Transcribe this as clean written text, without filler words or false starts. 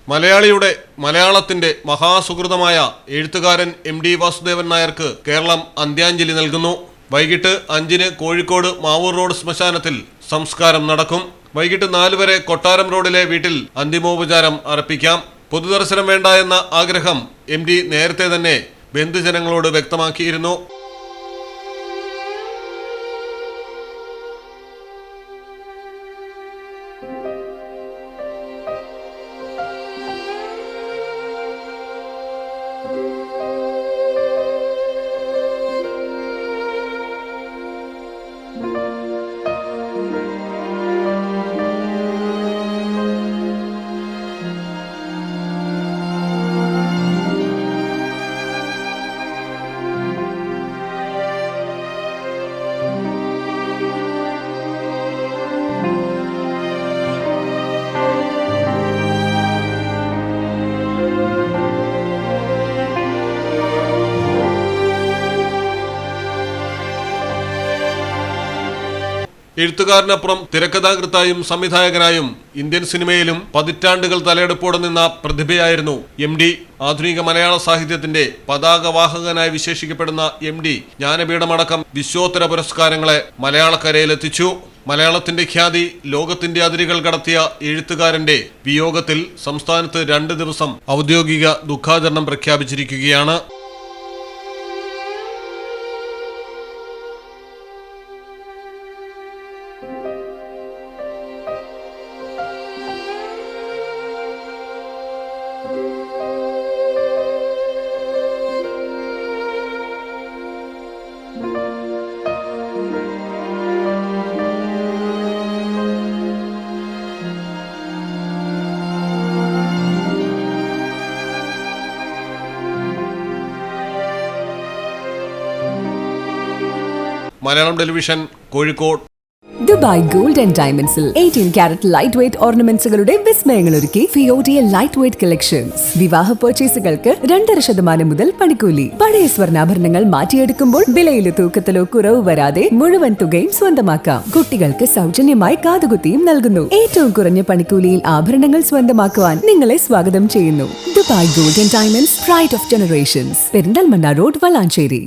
മലയാളത്തിന്റെ മഹാസുഹൃതമായ എഴുത്തുകാരൻ MD വാസുദേവൻ നായർക്ക് കേരളം അന്ത്യാഞ്ജലി നൽകുന്നു. വൈകിട്ട് 5-ന് കോഴിക്കോട് മാവൂർ റോഡ് ശ്മശാനത്തിൽ സംസ്കാരം നടക്കും. വൈകിട്ട് 4 വരെ കൊട്ടാരം റോഡിലെ വീട്ടിൽ അന്തിമോപചാരം അർപ്പിക്കാം. പൊതുദർശനം വേണ്ട എന്ന ആഗ്രഹം MD നേരത്തെ തന്നെ ബന്ധുജനങ്ങളോട് വ്യക്തമാക്കിയിരുന്നു. എഴുത്തുകാരനപ്പുറം തിരക്കഥാകൃത്തായും സംവിധായകനായും ഇന്ത്യൻ സിനിമയിലും പതിറ്റാണ്ടുകൾ തലയെടുപ്പോടെ നിന്ന പ്രതിഭയായിരുന്നു MD. ആധുനിക മലയാള സാഹിത്യത്തിന്റെ പതാകവാഹകനായി വിശേഷിക്കപ്പെടുന്ന MD ജ്ഞാനപീഠമടക്കം വിശ്വോത്തര പുരസ്കാരങ്ങളെ മലയാളക്കരയിലെത്തിച്ചു. മലയാളത്തിന്റെ ഖ്യാതി ലോകത്തിന്റെ അതിരുകൾ കടത്തിയ എഴുത്തുകാരന്റെ വിയോഗത്തിൽ സംസ്ഥാനത്ത് 2 ദിവസം ഔദ്യോഗിക ദുഃഖാചരണം പ്രഖ്യാപിച്ചിരിക്കുകയാണ്. Malayalam television, Kozhikode. Dubai gold and ഡയമണ്ട്സിൽ 18 കാരറ്റ് ലൈറ്റ് വെയ്റ്റ് ഓർണമെന്റ്സുകളുടെ വിസ്മയങ്ങൾ ഒരുക്കി ഫിയോഡിയ ലൈറ്റ് വെയ്റ്റ് കളക്ഷൻസ്. വിവാഹ പർച്ചേസുകൾക്ക് 2.5% മുതൽ പണിക്കൂലി. പഴയ സ്വർണ്ണാഭരണങ്ങൾ മാറ്റിയെടുക്കുമ്പോൾ വിലയിലോ തൂക്കത്തിലോ കുറവ് വരാതെ മുഴുവൻ തുകയും സ്വന്തമാക്കാം. കുട്ടികൾക്ക് സൗജന്യമായി കാതുകുത്തിയും നൽകുന്നു. ഏറ്റവും കുറഞ്ഞ പണിക്കൂലിയിൽ ആഭരണങ്ങൾ സ്വന്തമാക്കുവാൻ നിങ്ങളെ സ്വാഗതം ചെയ്യുന്നു. Dubai gold and diamonds, pride of generations, Perinthalmanna road, Valanchery.